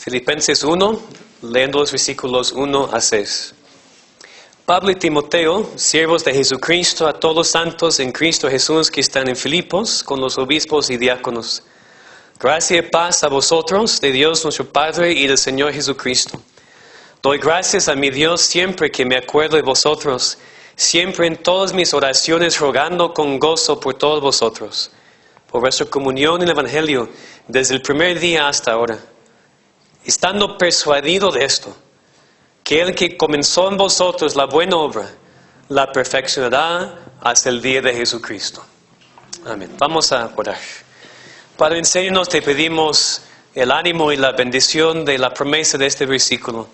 Filipenses 1, leyendo los versículos 1 a 6. Pablo y Timoteo, siervos de Jesucristo, a todos los santos en Cristo Jesús que están en Filipos, con los obispos y diáconos. Gracia y paz a vosotros, de Dios nuestro Padre y del Señor Jesucristo. Doy gracias a mi Dios siempre que me acuerdo de vosotros, siempre en todas mis oraciones rogando con gozo por todos vosotros, por vuestra comunión en el Evangelio, desde el primer día hasta ahora. Estando persuadido de esto, que el que comenzó en vosotros la buena obra, la perfeccionará hasta el día de Jesucristo. Amén. Vamos a orar. Padre, en serio nos te pedimos el ánimo y la bendición de la promesa de este versículo.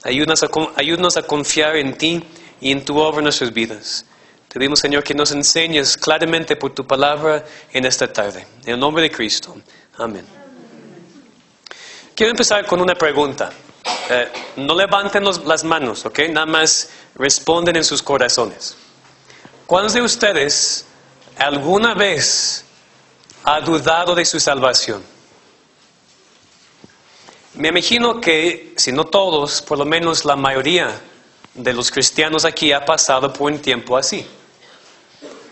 Ayúdanos a confiar en ti y en tu obra en nuestras vidas. Te pedimos, Señor, que nos enseñes claramente por tu palabra en esta tarde. En el nombre de Cristo. Amén. Quiero empezar con una pregunta. No levanten las manos, ¿ok? Nada más responden en sus corazones. ¿Cuántos de ustedes alguna vez ha dudado de su salvación? Me imagino que, si no todos, por lo menos la mayoría de los cristianos aquí ha pasado por un tiempo así.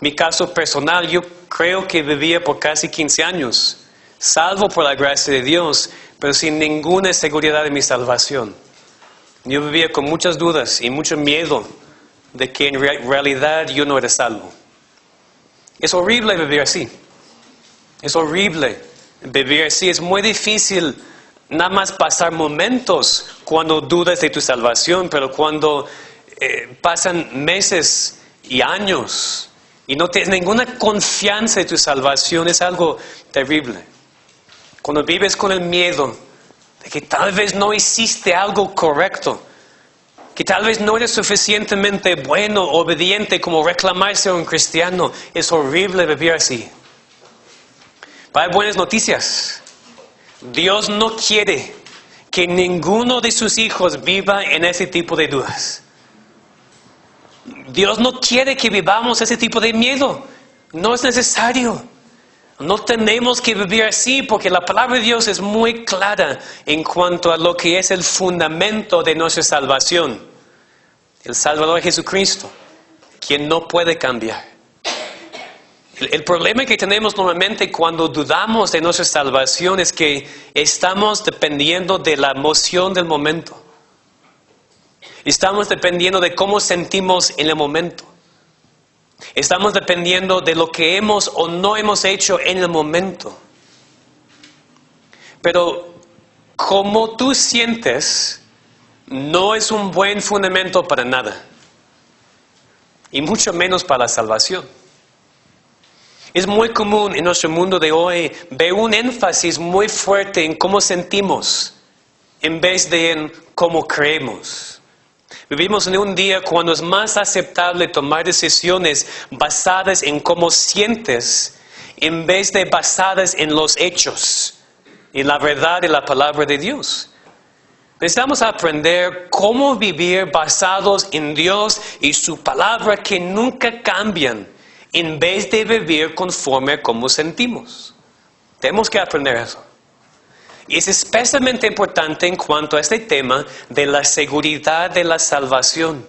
Mi caso personal, yo creo que vivía por casi 15 años, salvo por la gracia de Dios, pero sin ninguna seguridad de mi salvación. Yo vivía con muchas dudas y mucho miedo de que en realidad yo no era salvo. Es horrible vivir así. Es horrible vivir así. Es muy difícil nada más pasar momentos cuando dudas de tu salvación, pero cuando pasan meses y años y no tienes ninguna confianza en tu salvación, es algo terrible. Cuando vives con el miedo de que tal vez no hiciste algo correcto, que tal vez no eres suficientemente bueno o obediente como reclamar ser un cristiano, es horrible vivir así. Pero hay buenas noticias. Dios no quiere que ninguno de sus hijos viva en ese tipo de dudas. Dios no quiere que vivamos ese tipo de miedo. No es necesario. No tenemos que vivir así porque la palabra de Dios es muy clara en cuanto a lo que es el fundamento de nuestra salvación. El Salvador Jesucristo, quien no puede cambiar. El problema que tenemos normalmente cuando dudamos de nuestra salvación es que estamos dependiendo de la emoción del momento. Estamos dependiendo de cómo sentimos en el momento. Estamos dependiendo de lo que hemos o no hemos hecho en el momento. Pero como tú sientes, no es un buen fundamento para nada. Y mucho menos para la salvación. Es muy común en nuestro mundo de hoy ver un énfasis muy fuerte en cómo sentimos en vez de en cómo creemos. Vivimos en un día cuando es más aceptable tomar decisiones basadas en cómo sientes en vez de basadas en los hechos y la verdad de la palabra de Dios. Necesitamos aprender cómo vivir basados en Dios y su palabra que nunca cambian en vez de vivir conforme a cómo sentimos. Tenemos que aprender eso. Y es especialmente importante en cuanto a este tema de la seguridad de la salvación.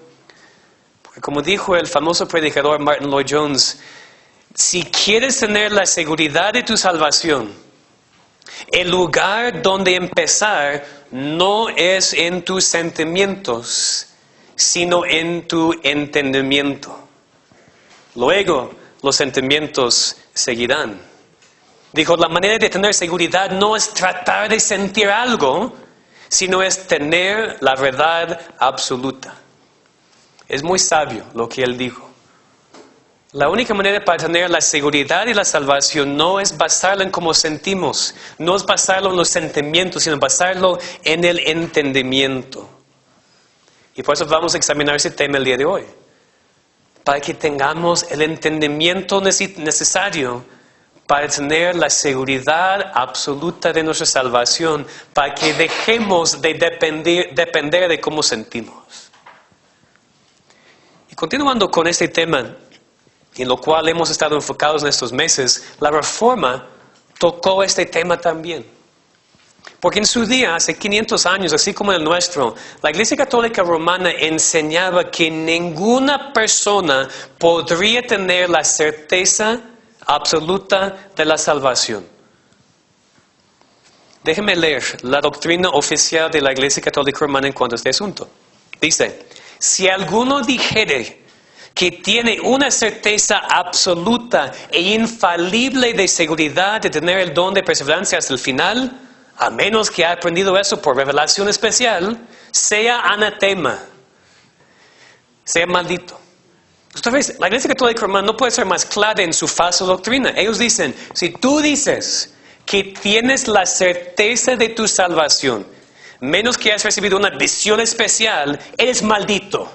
Porque como dijo el famoso predicador Martin Lloyd-Jones, si quieres tener la seguridad de tu salvación, el lugar donde empezar no es en tus sentimientos, sino en tu entendimiento. Luego, los sentimientos seguirán. Dijo, la manera de tener seguridad no es tratar de sentir algo, sino es tener la verdad absoluta. Es muy sabio lo que él dijo. La única manera para tener la seguridad y la salvación no es basarlo en cómo sentimos, no es basarlo en los sentimientos, sino basarlo en el entendimiento. Y por eso vamos a examinar ese tema el día de hoy. Para que tengamos el entendimiento necesario para tener la seguridad absoluta de nuestra salvación, para que dejemos de depender de cómo sentimos. Y continuando con este tema, en lo cual hemos estado enfocados en estos meses, la Reforma tocó este tema también. Porque en su día, hace 500 años, así como el nuestro, la Iglesia Católica Romana enseñaba que ninguna persona podría tener la certeza absoluta de la salvación. Déjenme leer la doctrina oficial de la Iglesia Católica Romana en cuanto a este asunto. Dice, si alguno dijere que tiene una certeza absoluta e infalible de seguridad de tener el don de perseverancia hasta el final, a menos que haya aprendido eso por revelación especial, sea anatema, sea maldito. Esta vez, la Iglesia Católica Romana no puede ser más clara en su falsa doctrina. Ellos dicen, si tú dices que tienes la certeza de tu salvación, menos que hayas recibido una visión especial, eres maldito.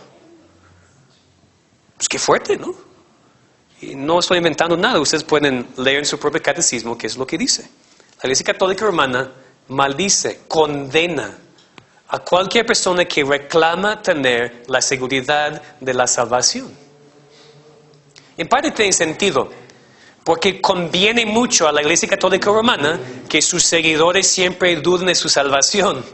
Pues qué fuerte, ¿no? Y no estoy inventando nada. Ustedes pueden leer en su propio catecismo qué es lo que dice. La Iglesia Católica Romana maldice, condena a cualquier persona que reclama tener la seguridad de la salvación. En parte tiene sentido, porque conviene mucho a la Iglesia Católica Romana que sus seguidores siempre duden de su salvación,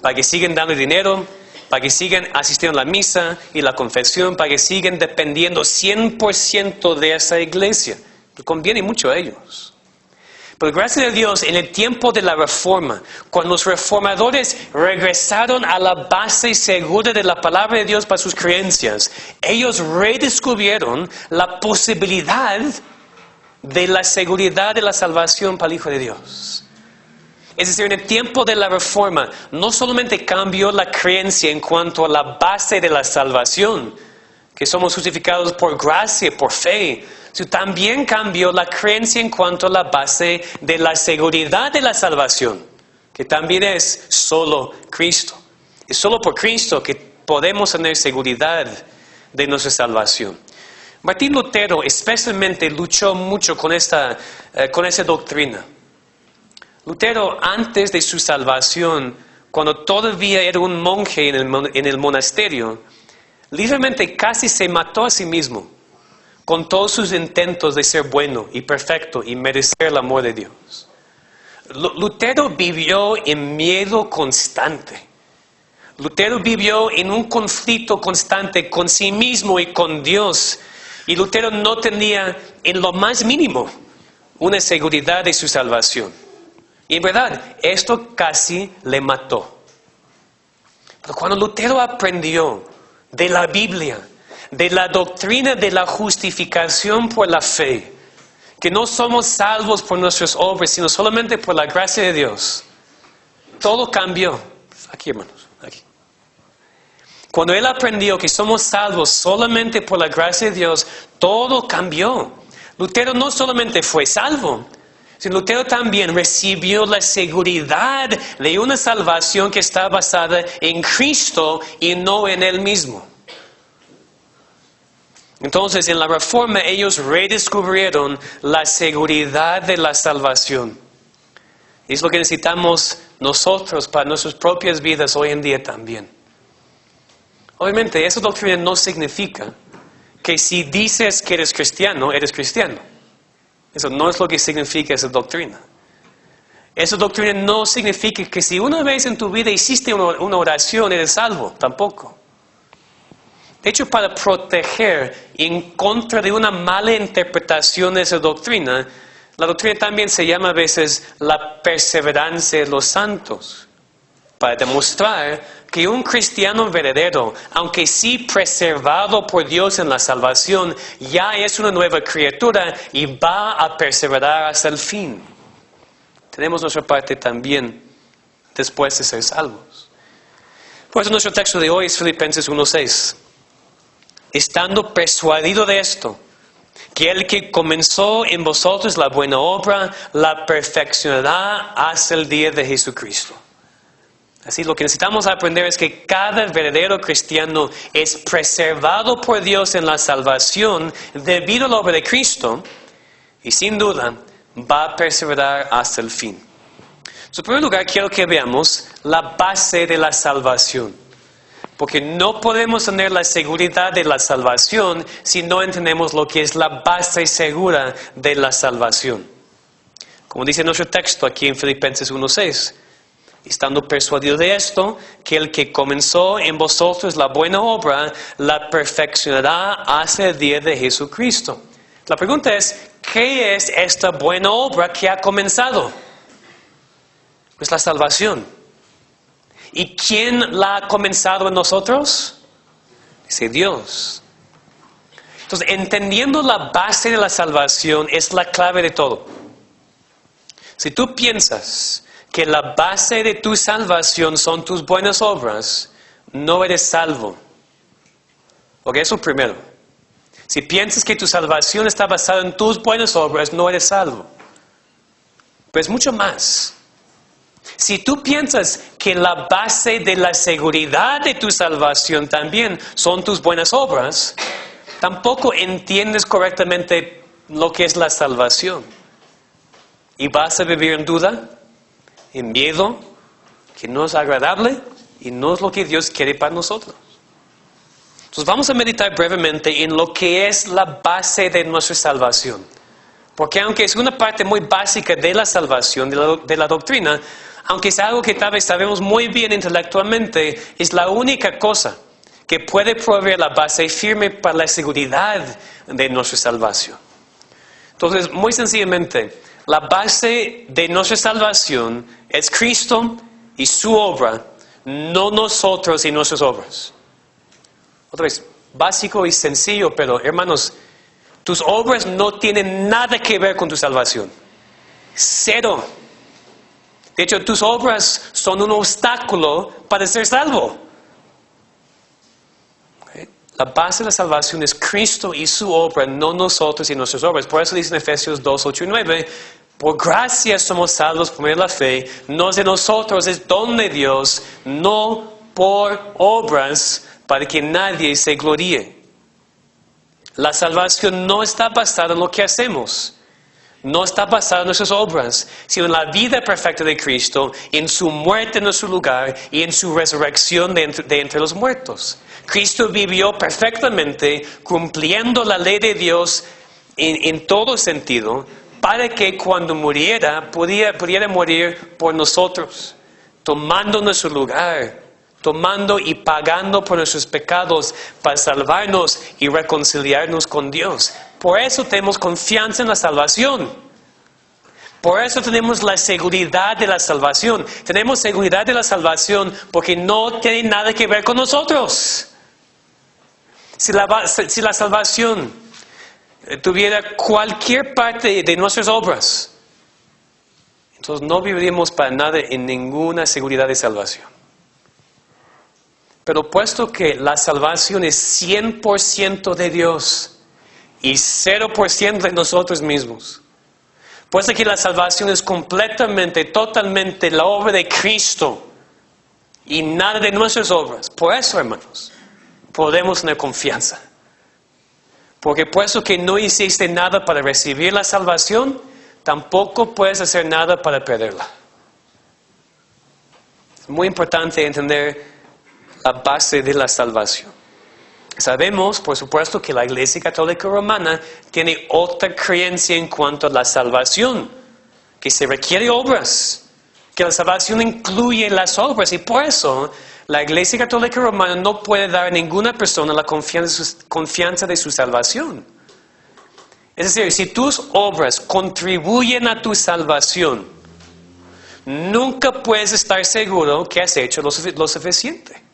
para que sigan dando dinero, para que sigan asistiendo a la misa y la confesión, para que sigan dependiendo 100% de esa iglesia. Conviene mucho a ellos. Pero gracias a Dios, en el tiempo de la Reforma, cuando los reformadores regresaron a la base segura de la palabra de Dios para sus creencias, ellos redescubrieron la posibilidad de la seguridad de la salvación para el Hijo de Dios. Es decir, en el tiempo de la Reforma, no solamente cambió la creencia en cuanto a la base de la salvación, que somos justificados por gracia, por fe, sino también cambió la creencia en cuanto a la base de la seguridad de la salvación, que también es solo Cristo. Es solo por Cristo que podemos tener seguridad de nuestra salvación. Martín Lutero especialmente luchó mucho con esa doctrina. Lutero, antes de su salvación, cuando todavía era un monje en el monasterio, literalmente casi se mató a sí mismo con todos sus intentos de ser bueno y perfecto y merecer el amor de Dios. Lutero vivió en miedo constante. Lutero vivió en un conflicto constante con sí mismo y con Dios. Y Lutero no tenía en lo más mínimo una seguridad de su salvación. Y en verdad, esto casi le mató. Pero cuando Lutero aprendió de la Biblia, de la doctrina de la justificación por la fe, que no somos salvos por nuestras obras, sino solamente por la gracia de Dios, todo cambió. Aquí, hermanos, aquí. Cuando él aprendió que somos salvos solamente por la gracia de Dios, todo cambió. Lutero no solamente fue salvo, sino Lutero también recibió la seguridad de una salvación que está basada en Cristo y no en él mismo. Entonces, en la Reforma, ellos redescubrieron la seguridad de la salvación. Y es lo que necesitamos nosotros para nuestras propias vidas hoy en día también. Obviamente, esa doctrina no significa que si dices que eres cristiano, eres cristiano. Eso no es lo que significa esa doctrina. Esa doctrina no significa que si una vez en tu vida hiciste una oración, eres salvo. Tampoco. De hecho, para proteger en contra de una mala interpretación de esa doctrina, la doctrina también se llama a veces la perseverancia de los santos, para demostrar que un cristiano verdadero, aunque sí preservado por Dios en la salvación, ya es una nueva criatura y va a perseverar hasta el fin. Tenemos nuestra parte también después de ser salvos. Por eso nuestro texto de hoy es Filipenses 1:6. Estando persuadido de esto, que el que comenzó en vosotros la buena obra, la perfeccionará hasta el día de Jesucristo. Así lo que necesitamos aprender es que cada verdadero cristiano es preservado por Dios en la salvación debido a la obra de Cristo y sin duda va a perseverar hasta el fin. En primer lugar, quiero que veamos la base de la salvación. Porque no podemos tener la seguridad de la salvación si no entendemos lo que es la base segura de la salvación. Como dice nuestro texto aquí en Filipenses 1:6, estando persuadido de esto, que el que comenzó en vosotros la buena obra, la perfeccionará hasta el día de Jesucristo. La pregunta es, ¿qué es esta buena obra que ha comenzado? Pues la salvación. ¿Y quién la ha comenzado en nosotros? Dice Dios. Entonces, entendiendo la base de la salvación es la clave de todo. Si tú piensas que la base de tu salvación son tus buenas obras, no eres salvo. Porque eso primero. Si piensas que tu salvación está basada en tus buenas obras, no eres salvo. Pero es mucho más. Si tú piensas que la base de la seguridad de tu salvación también son tus buenas obras, tampoco entiendes correctamente lo que es la salvación. Y vas a vivir en duda, en miedo, que no es agradable y no es lo que Dios quiere para nosotros. Entonces vamos a meditar brevemente en lo que es la base de nuestra salvación. Porque aunque es una parte muy básica de la salvación, de la doctrina, aunque es algo que tal vez sabemos muy bien intelectualmente, es la única cosa que puede proveer la base firme para la seguridad de nuestra salvación. Entonces, muy sencillamente, la base de nuestra salvación es Cristo y su obra, no nosotros y nuestras obras. Otra vez, básico y sencillo, pero hermanos, tus obras no tienen nada que ver con tu salvación. Cero. De hecho, tus obras son un obstáculo para ser salvo. ¿Okay? La base de la salvación es Cristo y su obra, no nosotros y nuestras obras. Por eso dice en Efesios 2, 8 y 9, por gracia somos salvos por medio de la fe, no es de nosotros, es don de Dios, no por obras para que nadie se gloríe. La salvación no está basada en lo que hacemos. No está basada en nuestras obras, sino en la vida perfecta de Cristo, en su muerte en nuestro lugar y en su resurrección de entre los muertos. Cristo vivió perfectamente, cumpliendo la ley de Dios en todo sentido, para que cuando muriera, pudiera morir por nosotros, tomando nuestro lugar, tomando y pagando por nuestros pecados para salvarnos y reconciliarnos con Dios. Por eso tenemos confianza en la salvación. Por eso tenemos la seguridad de la salvación. Tenemos seguridad de la salvación porque no tiene nada que ver con nosotros. Si la salvación tuviera cualquier parte de nuestras obras, entonces no viviríamos para nada en ninguna seguridad de salvación. Pero puesto que la salvación es 100% de Dios y 0% de nosotros mismos, puesto que la salvación es completamente, totalmente la obra de Cristo y nada de nuestras obras, por eso, hermanos, podemos tener confianza. Porque puesto que no hiciste nada para recibir la salvación, tampoco puedes hacer nada para perderla. Es muy importante entender la base de la salvación. Sabemos, por supuesto, que la Iglesia Católica Romana tiene otra creencia en cuanto a la salvación, que se requiere obras, que la salvación incluye las obras, y por eso la Iglesia Católica Romana no puede dar a ninguna persona la confianza de su salvación. Es decir, si tus obras contribuyen a tu salvación, nunca puedes estar seguro que has hecho lo suficiente.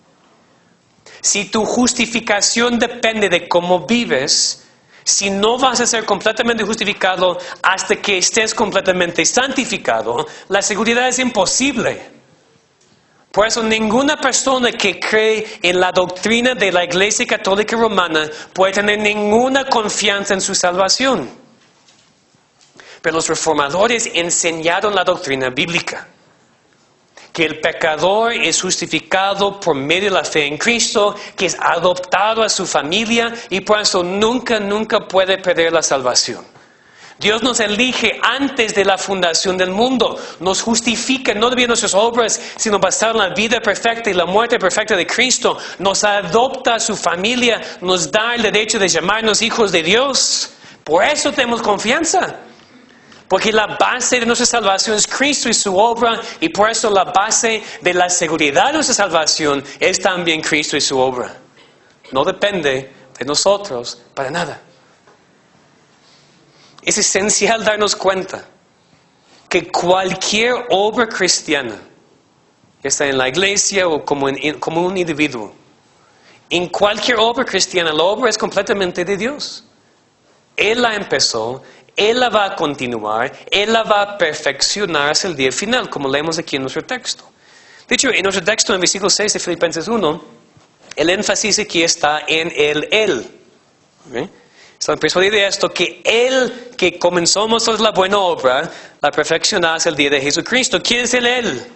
Si tu justificación depende de cómo vives, si no vas a ser completamente justificado hasta que estés completamente santificado, la seguridad es imposible. Por eso ninguna persona que cree en la doctrina de la Iglesia Católica Romana puede tener ninguna confianza en su salvación. Pero los reformadores enseñaron la doctrina bíblica, que el pecador es justificado por medio de la fe en Cristo, que es adoptado a su familia y por eso nunca puede perder la salvación. Dios nos elige antes de la fundación del mundo, nos justifica no debido a nuestras obras, sino basado en la vida perfecta y la muerte perfecta de Cristo, nos adopta a su familia, nos da el derecho de llamarnos hijos de Dios. Por eso tenemos confianza. Porque la base de nuestra salvación es Cristo y su obra, y por eso la base de la seguridad de nuestra salvación es también Cristo y su obra. No depende de nosotros para nada. Es esencial darnos cuenta que cualquier obra cristiana, ya sea en la iglesia o como un individuo, en cualquier obra cristiana, la obra es completamente de Dios. Él la empezó, Él la va a continuar, Él la va a perfeccionar hasta el día final, como leemos aquí en nuestro texto. De hecho, en nuestro texto, en el versículo 6 de Filipenses 1, el énfasis aquí está en el Él. ¿Okay? Estamos persuadidos de esto, que Él que comenzó nosotros la buena obra, la perfeccionará hasta el día de Jesucristo. ¿Quién es el Él?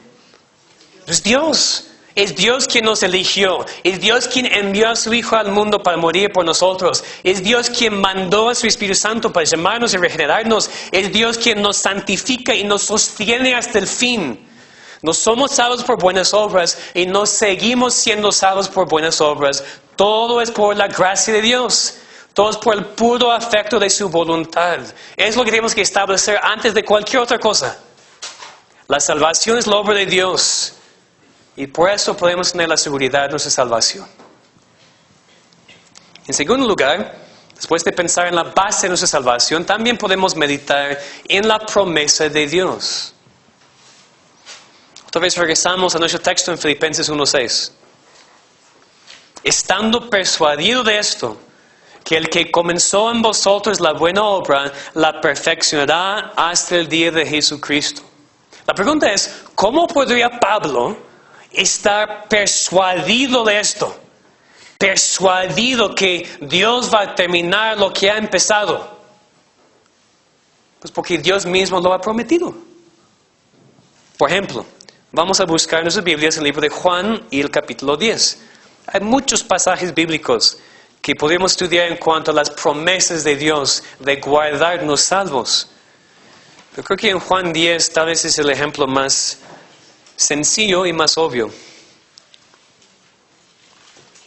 Es Dios. Es Dios quien nos eligió. Es Dios quien envió a su Hijo al mundo para morir por nosotros. Es Dios quien mandó a su Espíritu Santo para llamarnos y regenerarnos. Es Dios quien nos santifica y nos sostiene hasta el fin. No somos salvos por buenas obras y no seguimos siendo salvos por buenas obras. Todo es por la gracia de Dios. Todo es por el puro afecto de su voluntad. Es lo que tenemos que establecer antes de cualquier otra cosa. La salvación es la obra de Dios. Y por eso podemos tener la seguridad de nuestra salvación. En segundo lugar, después de pensar en la base de nuestra salvación, también podemos meditar en la promesa de Dios. Otra vez regresamos a nuestro texto en Filipenses 1:6. Estando persuadido de esto, que el que comenzó en vosotros la buena obra, la perfeccionará hasta el día de Jesucristo. La pregunta es, ¿cómo podría Pablo estar persuadido de esto? Persuadido que Dios va a terminar lo que ha empezado. Pues porque Dios mismo lo ha prometido. Por ejemplo, vamos a buscar en nuestras Biblias el libro de Juan y el capítulo 10. Hay muchos pasajes bíblicos que podemos estudiar en cuanto a las promesas de Dios de guardarnos salvos. Yo creo que en Juan 10 tal vez es el ejemplo más sencillo y más obvio.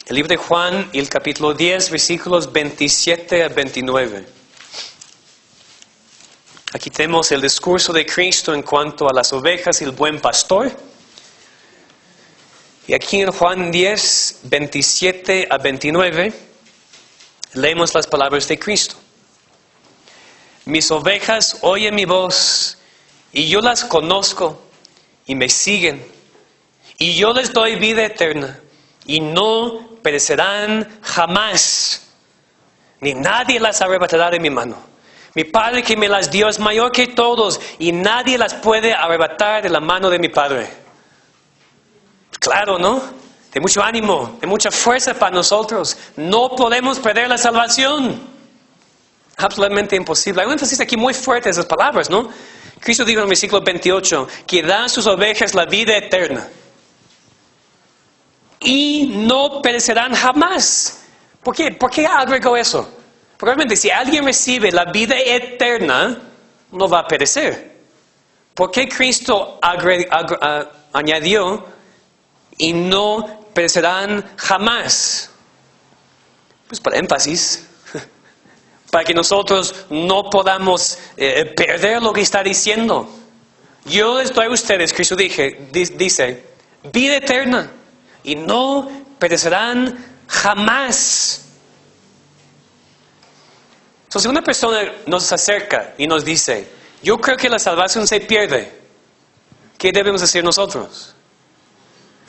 El libro de Juan y el capítulo 10, versículos 27 a 29. Aquí tenemos el discurso de Cristo en cuanto a las ovejas y el buen pastor. Y aquí en Juan 10, 27 a 29, leemos las palabras de Cristo. Mis ovejas oyen mi voz, y yo las conozco, y me siguen, y yo les doy vida eterna, y no perecerán jamás, ni nadie las arrebatará de mi mano. Mi Padre que me las dio es mayor que todos, y nadie las puede arrebatar de la mano de mi Padre. Claro, ¿no? De mucho ánimo, de mucha fuerza para nosotros. No podemos perder la salvación. Absolutamente imposible. Hay un énfasis aquí muy fuerte en esas palabras, ¿no? Cristo dijo en el versículo 28 que da a sus ovejas la vida eterna. Y no perecerán jamás. ¿Por qué? ¿Por qué agregó eso? Probablemente si alguien recibe la vida eterna, no va a perecer. ¿Por qué Cristo añadió y no perecerán jamás? Pues para énfasis. Para que nosotros no podamos perder lo que está diciendo. Yo les doy a ustedes, Cristo dice, vida eterna, y no perecerán jamás. Entonces, si una persona nos acerca y nos dice, yo creo que la salvación se pierde, ¿qué debemos hacer nosotros?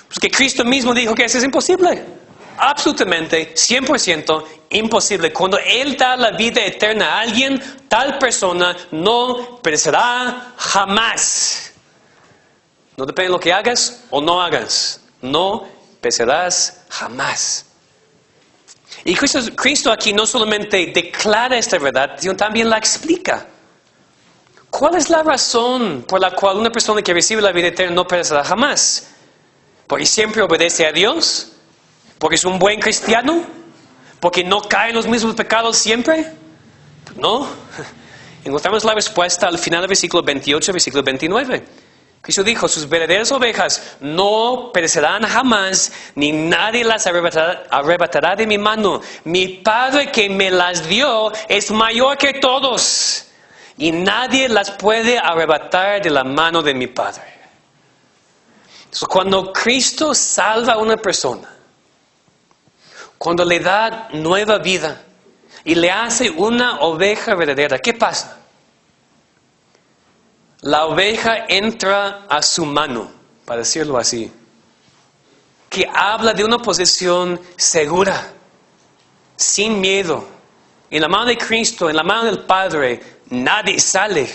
Pues que Cristo mismo dijo que eso es imposible. Absolutamente, 100% imposible. Cuando Él da la vida eterna a alguien, tal persona no perecerá jamás. No depende de lo que hagas o no hagas. No perecerás jamás. Y Cristo aquí no solamente declara esta verdad, sino también la explica. ¿Cuál es la razón por la cual una persona que recibe la vida eterna no perecerá jamás? ¿Porque siempre obedece a Dios? ¿Porque es un buen cristiano? ¿Porque no cae en los mismos pecados siempre? No. Encontramos la respuesta al final del versículo 28, versículo 29. Cristo dijo, sus verdaderas ovejas no perecerán jamás, ni nadie las arrebatará de mi mano. Mi Padre que me las dio es mayor que todos, y nadie las puede arrebatar de la mano de mi Padre. Entonces, cuando Cristo salva a una persona, cuando le da nueva vida y le hace una oveja verdadera, ¿qué pasa? La oveja entra a su mano, para decirlo así, que habla de una posesión segura, sin miedo. En la mano de Cristo, en la mano del Padre, nadie sale.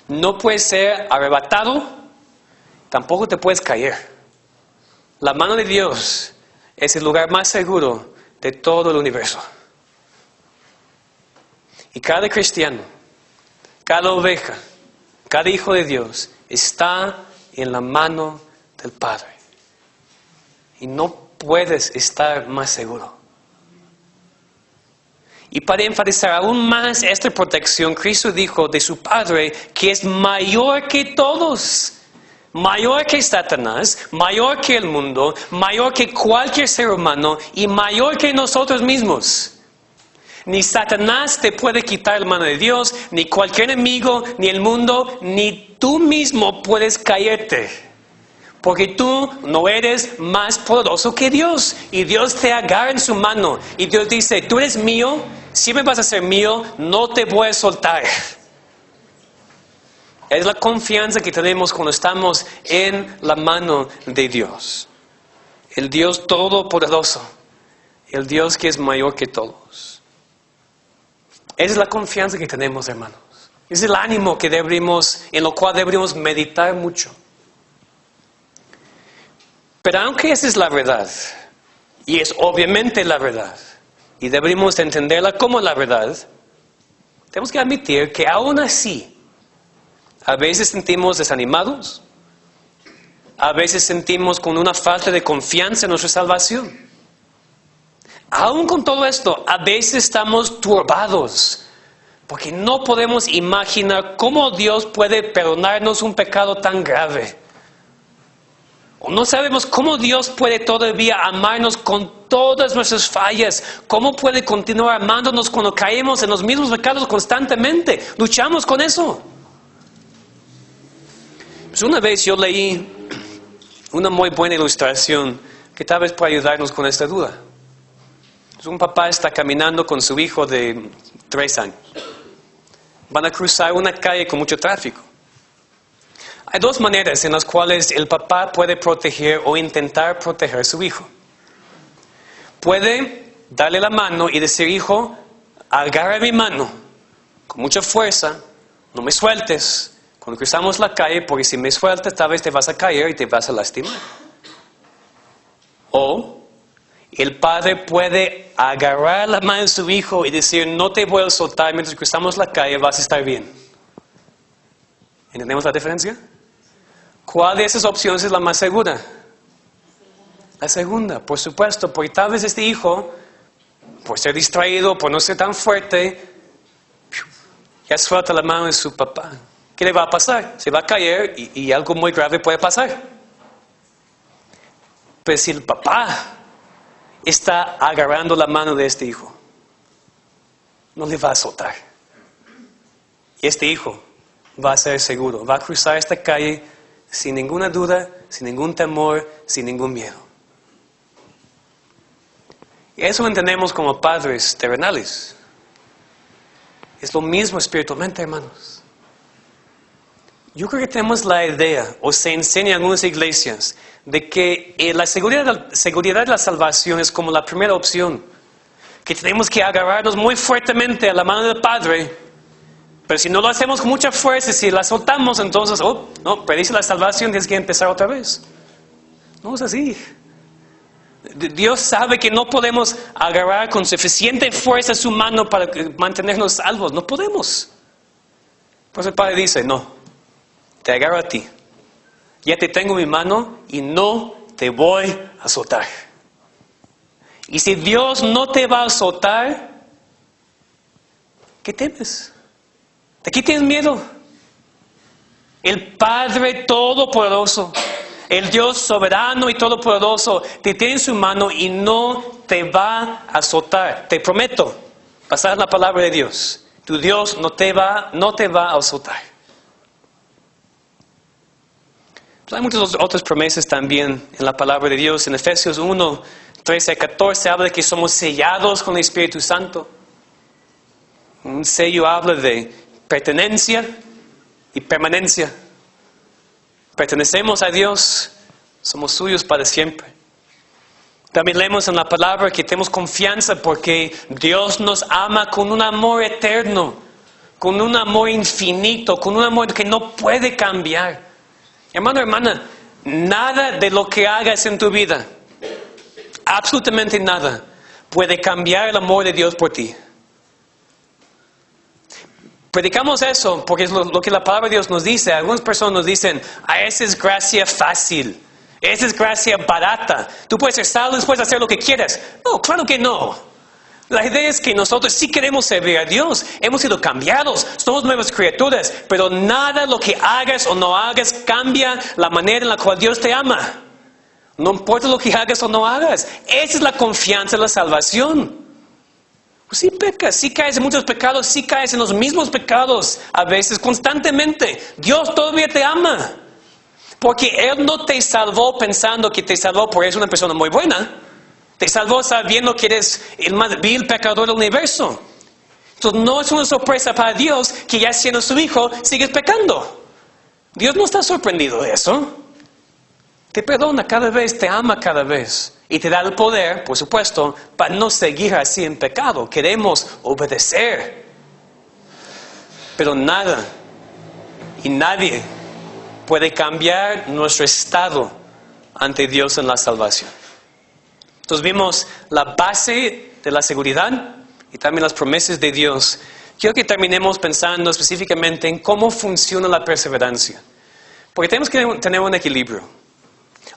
No puedes ser arrebatado, tampoco te puedes caer. La mano de Dios es el lugar más seguro de todo el universo. Y cada cristiano, cada oveja, cada hijo de Dios está en la mano del Padre. Y no puedes estar más seguro. Y para enfatizar aún más esta protección, Cristo dijo de su Padre que es mayor que todos. Mayor que Satanás, mayor que el mundo, mayor que cualquier ser humano y mayor que nosotros mismos. Ni Satanás te puede quitar la mano de Dios, ni cualquier enemigo, ni el mundo, ni tú mismo puedes caerte. Porque tú no eres más poderoso que Dios. Y Dios te agarra en su mano. Y Dios dice, tú eres mío, siempre vas a ser mío, no te voy a soltar. Es la confianza que tenemos cuando estamos en la mano de Dios. El Dios todopoderoso. El Dios que es mayor que todos. Esa es la confianza que tenemos, hermanos. Es el ánimo que en lo cual deberíamos meditar mucho. Pero aunque esa es la verdad, y es obviamente la verdad, y deberíamos entenderla como la verdad, tenemos que admitir que aún así, a veces sentimos desanimados, a veces sentimos con una falta de confianza en nuestra salvación. Aún con todo esto, a veces estamos turbados, porque no podemos imaginar cómo Dios puede perdonarnos un pecado tan grave. O no sabemos cómo Dios puede todavía amarnos con todas nuestras fallas. Cómo puede continuar amándonos cuando caemos en los mismos pecados constantemente. Luchamos con eso. Pues una vez yo leí una muy buena ilustración que tal vez pueda ayudarnos con esta duda. Un papá está caminando con su hijo de 3 años. Van a cruzar una calle con mucho tráfico. Hay 2 maneras en las cuales el papá puede proteger o intentar proteger a su hijo. Puede darle la mano y decir, hijo, agarra mi mano con mucha fuerza, no me sueltes cuando cruzamos la calle, porque si me sueltas tal vez te vas a caer y te vas a lastimar. O el padre puede agarrar la mano de su hijo y decir, no te voy a soltar mientras cruzamos la calle, vas a estar bien. ¿Entendemos la diferencia? ¿Cuál de esas opciones es la más segura? La segunda, por supuesto, porque tal vez este hijo, por ser distraído, por no ser tan fuerte, ya suelta la mano de su papá. ¿Qué le va a pasar? Se va a caer y algo muy grave puede pasar. Pero si el papá está agarrando la mano de este hijo, no le va a soltar. Y este hijo va a ser seguro, va a cruzar esta calle sin ninguna duda, sin ningún temor, sin ningún miedo. Y eso entendemos como padres terrenales. Es lo mismo espiritualmente, hermanos. Yo creo que tenemos la idea, o se enseña en algunas iglesias, de que la seguridad de la salvación es como la primera opción. Que tenemos que agarrarnos muy fuertemente a la mano del Padre. Pero si no lo hacemos con mucha fuerza, si la soltamos, entonces, no, perdiste la salvación, tienes que empezar otra vez. No es así. Dios sabe que no podemos agarrar con suficiente fuerza su mano para mantenernos salvos. No podemos. Por eso el Padre dice, no, te agarro a ti. Ya te tengo en mi mano y no te voy a soltar. Y si Dios no te va a soltar, ¿qué temes? ¿De qué tienes miedo? El Padre Todopoderoso, el Dios soberano y todopoderoso, te tiene en su mano y no te va a soltar. Te prometo, pasar la palabra de Dios, Tu Dios no te va a azotar. Pues hay muchas otras promesas también en la palabra de Dios. En Efesios 1, 13 a 14 habla de que somos sellados con el Espíritu Santo. Un sello habla de pertenencia y permanencia. Pertenecemos a Dios, somos suyos para siempre. También leemos en la palabra que tenemos confianza porque Dios nos ama con un amor eterno, con un amor infinito, con un amor que no puede cambiar. Hermano, hermana, nada de lo que hagas en tu vida, absolutamente nada, puede cambiar el amor de Dios por ti. Predicamos eso porque es lo que la palabra de Dios nos dice. Algunas personas nos dicen, esa es gracia fácil. Esa es gracia barata. Tú puedes ser salvo y puedes hacer lo que quieras. No, claro que no. La idea es que nosotros sí queremos servir a Dios. Hemos sido cambiados. Somos nuevas criaturas. Pero nada lo que hagas o no hagas cambia la manera en la cual Dios te ama. No importa lo que hagas o no hagas. Esa es la confianza en la salvación. Pues sí pecas, sí caes en muchos pecados, sí caes en los mismos pecados. A veces constantemente. Dios todavía te ama. Porque Él no te salvó pensando que te salvó porque eres una persona muy buena. Te salvó sabiendo que eres el más vil pecador del universo. Entonces no es una sorpresa para Dios que ya siendo su hijo sigues pecando. Dios no está sorprendido de eso. Te perdona cada vez, te ama cada vez. Y te da el poder, por supuesto, para no seguir así en pecado. Queremos obedecer. Pero nada y nadie puede cambiar nuestro estado ante Dios en la salvación. Entonces vimos la base de la seguridad y también las promesas de Dios. Quiero que terminemos pensando específicamente en cómo funciona la perseverancia. Porque tenemos que tener un equilibrio.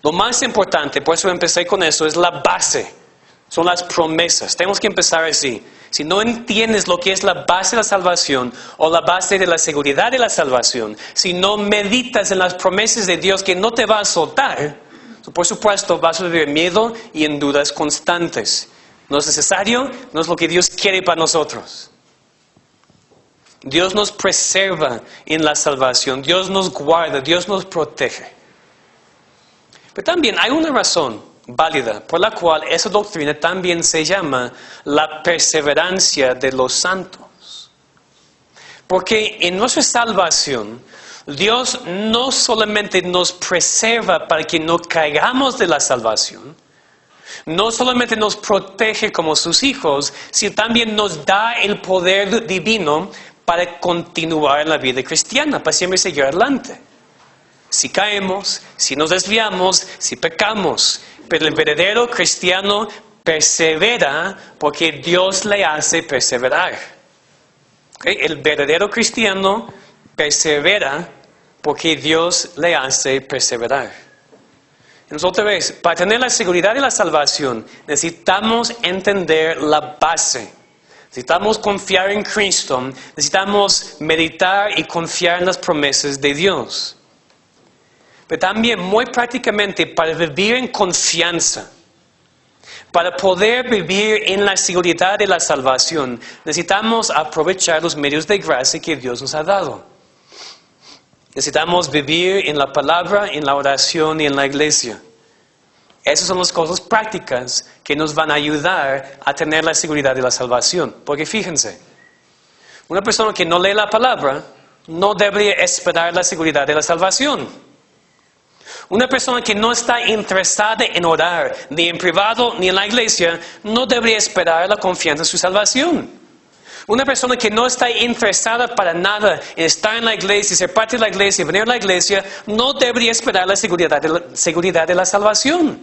Lo más importante, por eso empecé con eso, es la base. Son las promesas. Tenemos que empezar así. Si no entiendes lo que es la base de la salvación o la base de la seguridad de la salvación, si no meditas en las promesas de Dios que no te va a soltar, por supuesto vas a vivir miedo y en dudas constantes. No es necesario, no es lo que Dios quiere para nosotros. Dios nos preserva en la salvación, Dios nos guarda, Dios nos protege. Pero también hay una razón válida por la cual esa doctrina también se llama la perseverancia de los santos. Porque en nuestra salvación, Dios no solamente nos preserva para que no caigamos de la salvación, no solamente nos protege como sus hijos, sino también nos da el poder divino para continuar en la vida cristiana, para siempre seguir adelante. Si caemos, si nos desviamos, si pecamos, pero el verdadero cristiano persevera porque Dios le hace perseverar. ¿Okay? El verdadero cristiano persevera porque Dios le hace perseverar. Entonces, otra vez, para tener la seguridad de la salvación, necesitamos entender la base. Necesitamos confiar en Cristo, necesitamos meditar y confiar en las promesas de Dios. Pero también muy prácticamente para vivir en confianza, para poder vivir en la seguridad de la salvación, necesitamos aprovechar los medios de gracia que Dios nos ha dado. Necesitamos vivir en la palabra, en la oración y en la iglesia. Esas son las cosas prácticas que nos van a ayudar a tener la seguridad de la salvación. Porque fíjense, una persona que no lee la palabra no debería esperar la seguridad de la salvación. Una persona que no está interesada en orar, ni en privado, ni en la iglesia, no debería esperar la confianza en su salvación. Una persona que no está interesada para nada en estar en la iglesia, ser parte de la iglesia, venir a la iglesia, no debería esperar la seguridad de la salvación.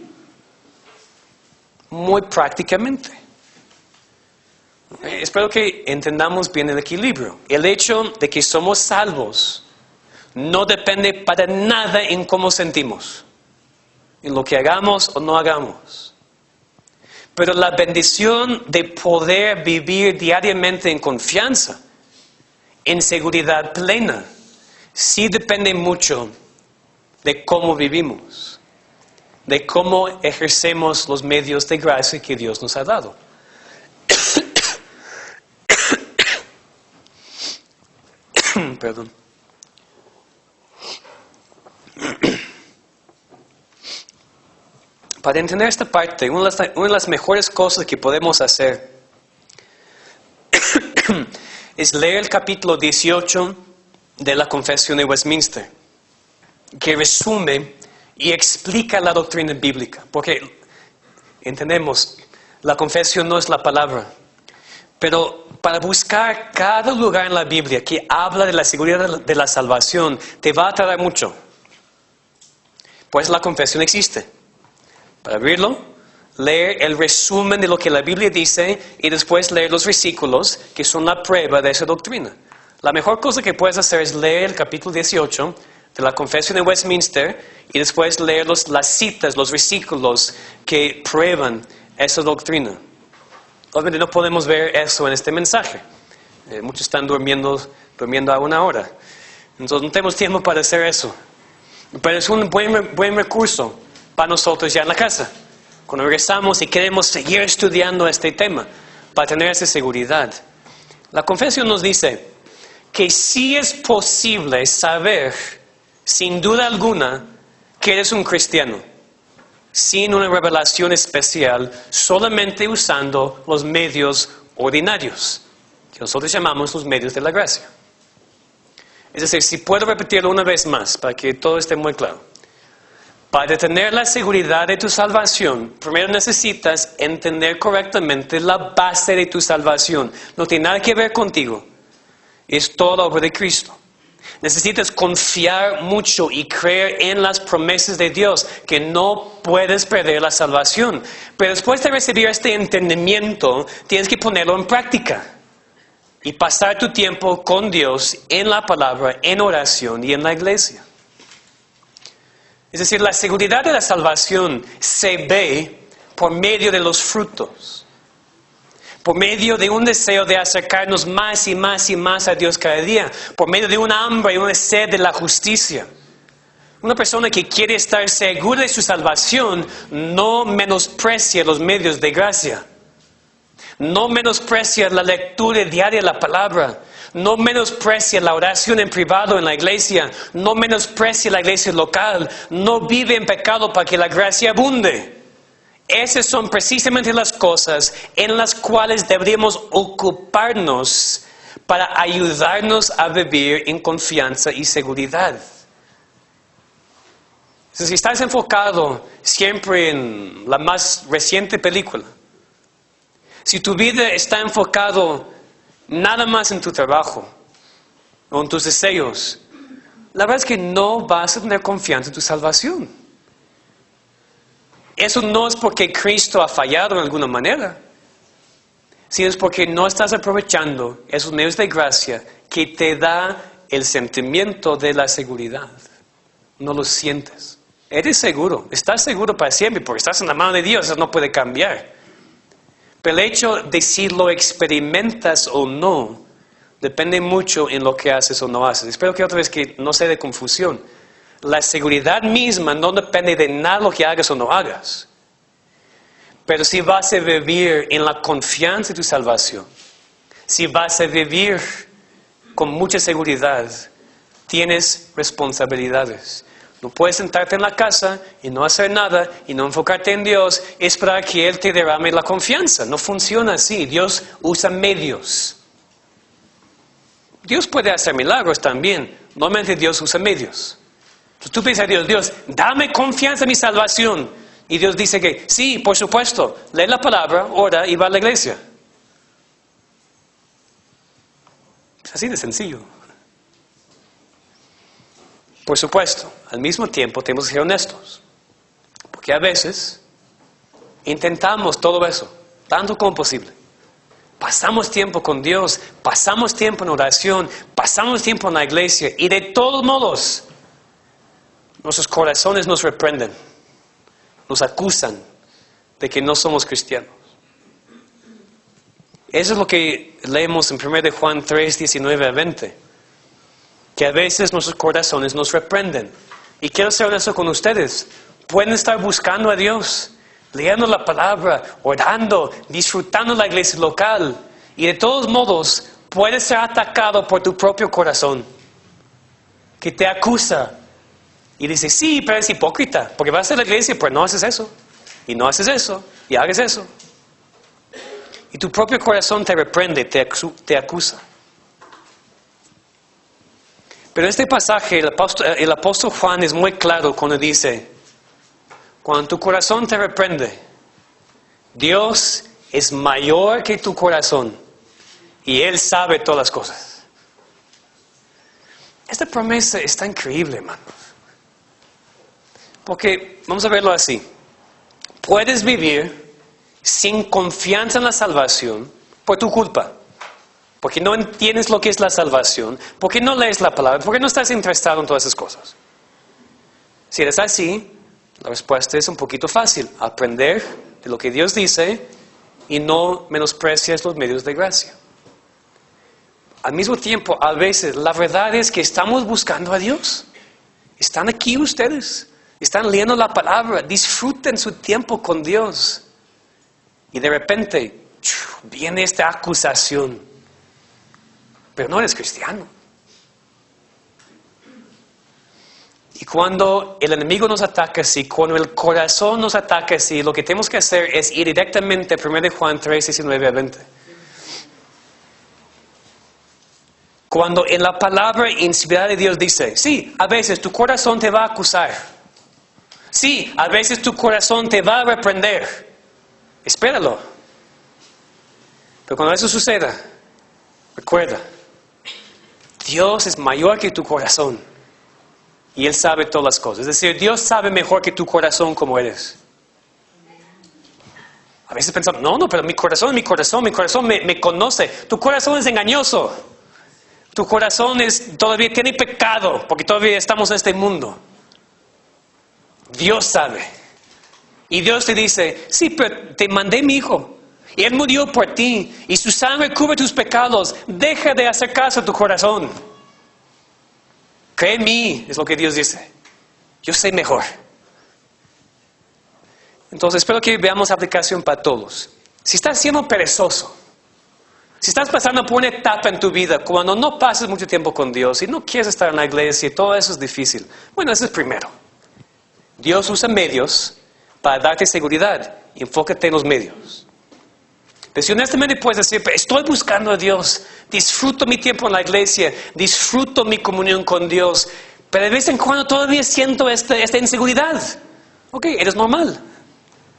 Muy prácticamente. Espero que entendamos bien el equilibrio. El hecho de que somos salvos no depende para nada en cómo sentimos, en lo que hagamos o no hagamos. Pero la bendición de poder vivir diariamente en confianza, en seguridad plena, sí depende mucho de cómo vivimos, de cómo ejercemos los medios de gracia que Dios nos ha dado. perdón. Para entender esta parte, una de las mejores cosas que podemos hacer es leer el capítulo 18 de la Confesión de Westminster, que resume y explica la doctrina bíblica. Porque entendemos, la confesión no es la palabra, pero para buscar cada lugar en la Biblia que habla de la seguridad de la salvación, te va a tardar mucho. Pues la confesión existe. Para abrirlo, leer el resumen de lo que la Biblia dice y después leer los versículos que son la prueba de esa doctrina. La mejor cosa que puedes hacer es leer el capítulo 18 de la Confesión de Westminster y después leer las citas, los versículos que prueban esa doctrina. Obviamente no podemos ver eso en este mensaje. Muchos están durmiendo a una hora. Entonces no tenemos tiempo para hacer eso. Pero es un buen recurso para nosotros ya en la casa. Cuando regresamos y queremos seguir estudiando este tema, para tener esa seguridad. La confesión nos dice que sí es posible saber, sin duda alguna, que eres un cristiano, sin una revelación especial, solamente usando los medios ordinarios, que nosotros llamamos los medios de la gracia. Es decir, si puedo repetirlo una vez más, para que todo esté muy claro. Para tener la seguridad de tu salvación, primero necesitas entender correctamente la base de tu salvación. No tiene nada que ver contigo. Es toda la obra de Cristo. Necesitas confiar mucho y creer en las promesas de Dios, que no puedes perder la salvación. Pero después de recibir este entendimiento, tienes que ponerlo en práctica. Y pasar tu tiempo con Dios en la palabra, en oración y en la iglesia. Es decir, la seguridad de la salvación se ve por medio de los frutos. Por medio de un deseo de acercarnos más y más y más a Dios cada día. Por medio de un hambre y una sed de la justicia. Una persona que quiere estar segura de su salvación no menosprecia los medios de gracia. No menosprecia la lectura diaria de la palabra. No menosprecia la oración en privado en la iglesia. No menosprecia la iglesia local. No vive en pecado para que la gracia abunde. Esas son precisamente las cosas en las cuales deberíamos ocuparnos para ayudarnos a vivir en confianza y seguridad. Si estás enfocado siempre en la más reciente película, si tu vida está enfocado nada más en tu trabajo o en tus deseos, la verdad es que no vas a tener confianza en tu salvación. Eso no es porque Cristo ha fallado en alguna manera, sino es porque no estás aprovechando esos medios de gracia que te da el sentimiento de la seguridad. No lo sientes. Eres seguro, estás seguro para siempre porque estás en la mano de Dios, eso no puede cambiar. Pero el hecho de si lo experimentas o no, depende mucho en lo que haces o no haces. Espero que otra vez que no sea de confusión. La seguridad misma no depende de nada lo que hagas o no hagas. Pero si vas a vivir en la confianza de tu salvación, si vas a vivir con mucha seguridad, tienes responsabilidades. No puedes sentarte en la casa y no hacer nada y no enfocarte en Dios, esperar que Él te derrame la confianza. No funciona así. Dios usa medios. Dios puede hacer milagros también. Normalmente Dios usa medios. Entonces tú piensas a Dios, dame confianza en mi salvación. Y Dios dice que, sí, por supuesto, lee la palabra, ora y va a la iglesia. Es así de sencillo. Por supuesto, al mismo tiempo tenemos que ser honestos. Porque a veces intentamos todo eso, tanto como posible. Pasamos tiempo con Dios, pasamos tiempo en oración, pasamos tiempo en la iglesia y de todos modos nuestros corazones nos reprenden, nos acusan de que no somos cristianos. Eso es lo que leemos en 1 de Juan 3, 19 a 20. Que a veces nuestros corazones nos reprenden. Y quiero ser honesto con ustedes. Pueden estar buscando a Dios, leyendo la palabra, orando, disfrutando la iglesia local. Y de todos modos, puedes ser atacado por tu propio corazón. que te acusa y dice, sí, pero es hipócrita, porque vas a la iglesia, pues no haces eso, y no haces eso, y haces eso. Y tu propio corazón te reprende, te acusa. Pero en este pasaje el apóstol Juan es muy claro cuando dice, cuando tu corazón te reprende, Dios es mayor que tu corazón y Él sabe todas las cosas. Esta promesa está increíble, hermanos. Porque, vamos a verlo así, puedes vivir sin confianza en la salvación por tu culpa. Porque no entiendes lo que es la salvación, porque no lees la palabra, porque no estás interesado en todas esas cosas. Si eres así, la respuesta es un poquito fácil. Aprender de lo que Dios dice y no menosprecias los medios de gracia. Al mismo tiempo, a veces, la verdad es que estamos buscando a Dios. Están aquí ustedes, están leyendo la palabra, disfruten su tiempo con Dios. Y de repente, viene esta acusación. Pero no eres cristiano. Y cuando el enemigo nos ataca así, cuando el corazón nos ataca así, lo que tenemos que hacer es ir directamente a 1 Juan 3, 19 a 20. Cuando en la palabra inspirada de Dios dice, sí, a veces tu corazón te va a acusar. Sí, a veces tu corazón te va a reprender. Espéralo. Pero cuando eso suceda, recuerda, Dios es mayor que tu corazón y Él sabe todas las cosas. Es decir, Dios sabe mejor que tu corazón como eres. A veces pensamos, no, pero mi corazón me conoce. Tu corazón es engañoso. Tu corazón todavía tiene pecado porque todavía estamos en este mundo. Dios sabe. Y Dios te dice, sí, pero te mandé mi hijo. Y Él murió por ti. Y su sangre cubre tus pecados. Deja de hacer caso a tu corazón. Cree en mí, es lo que Dios dice. Yo sé mejor. Entonces espero que veamos aplicación para todos. Si estás siendo perezoso, si estás pasando por una etapa en tu vida cuando no pasas mucho tiempo con Dios y no quieres estar en la iglesia y todo eso es difícil. Bueno, eso es primero. Dios usa medios para darte seguridad. Enfócate en los medios. Pero si honestamente puedes decir, estoy buscando a Dios, disfruto mi tiempo en la iglesia, disfruto mi comunión con Dios, pero de vez en cuando todavía siento esta inseguridad. Ok, eres normal.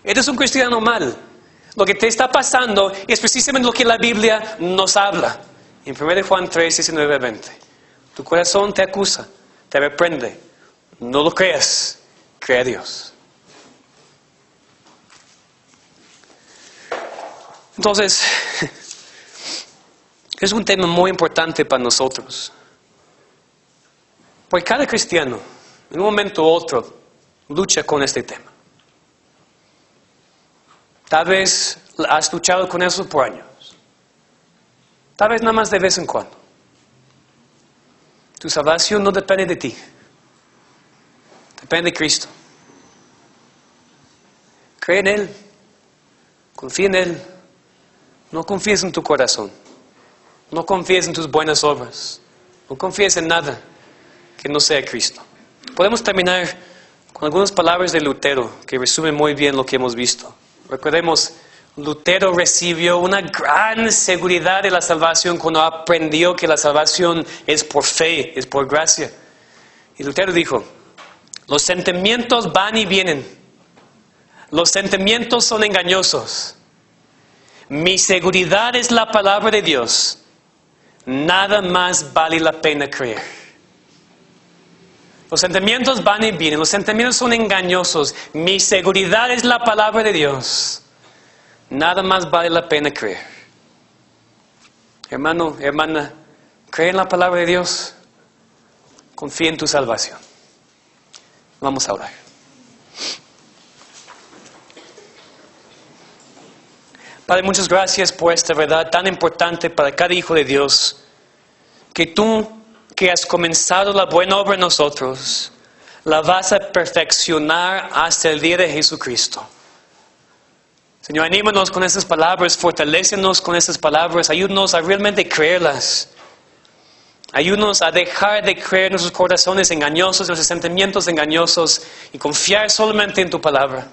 Eres un cristiano normal. Lo que te está pasando es precisamente lo que la Biblia nos habla. En 1 Juan 3, 19 a 20. Tu corazón te acusa, te reprende. No lo creas, cree a Dios. Entonces, es un tema muy importante para nosotros. Porque cada cristiano, en un momento u otro, lucha con este tema. Tal vez has luchado con eso por años. Tal vez nada más de vez en cuando. Tu salvación no depende de ti. Depende de Cristo. Cree en Él. Confía en Él. No confíes en tu corazón. No confíes en tus buenas obras. No confíes en nada que no sea Cristo. Podemos terminar con algunas palabras de Lutero que resumen muy bien lo que hemos visto. Recordemos, Lutero recibió una gran seguridad de la salvación cuando aprendió que la salvación es por fe, es por gracia. Y Lutero dijo, los sentimientos van y vienen. Los sentimientos son engañosos. Mi seguridad es la palabra de Dios. Nada más vale la pena creer. Los sentimientos van y vienen. Los sentimientos son engañosos. Mi seguridad es la palabra de Dios. Nada más vale la pena creer. Hermano, hermana, cree en la palabra de Dios. Confía en tu salvación. Vamos a orar. Padre, muchas gracias por esta verdad tan importante para cada hijo de Dios. Que tú, que has comenzado la buena obra en nosotros, la vas a perfeccionar hasta el día de Jesucristo. Señor, anímanos con estas palabras, fortalécenos con estas palabras, ayúdanos a realmente creerlas. Ayúdanos a dejar de creer en nuestros corazones engañosos, nuestros sentimientos engañosos y confiar solamente en tu palabra.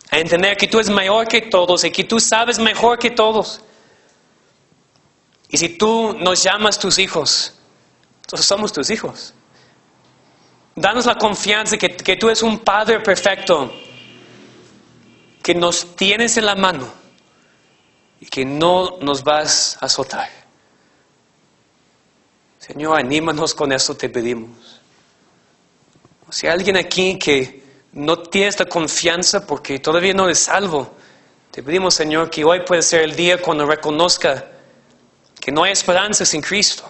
A entender que tú eres mayor que todos y que tú sabes mejor que todos. Y si tú nos llamas tus hijos, entonces somos tus hijos. Danos la confianza que tú eres un Padre perfecto, que nos tienes en la mano y que no nos vas a azotar. Señor, anímanos con eso, te pedimos. Si hay alguien aquí que no tiene esta confianza porque todavía no es salvo, te pedimos, Señor, que hoy puede ser el día cuando reconozca que no hay esperanza sin Cristo.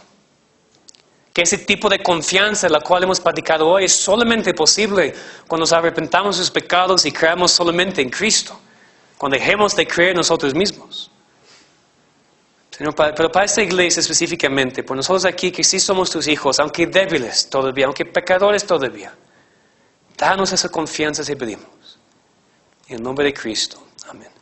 Que ese tipo de confianza en la cual hemos platicado hoy es solamente posible cuando nos arrepentamos de sus pecados y creamos solamente en Cristo. Cuando dejemos de creer en nosotros mismos. Señor Padre, pero para esta iglesia específicamente, por nosotros aquí que sí somos tus hijos, aunque débiles todavía, aunque pecadores todavía, danos esa confianza si pedimos. En el nombre de Cristo. Amén.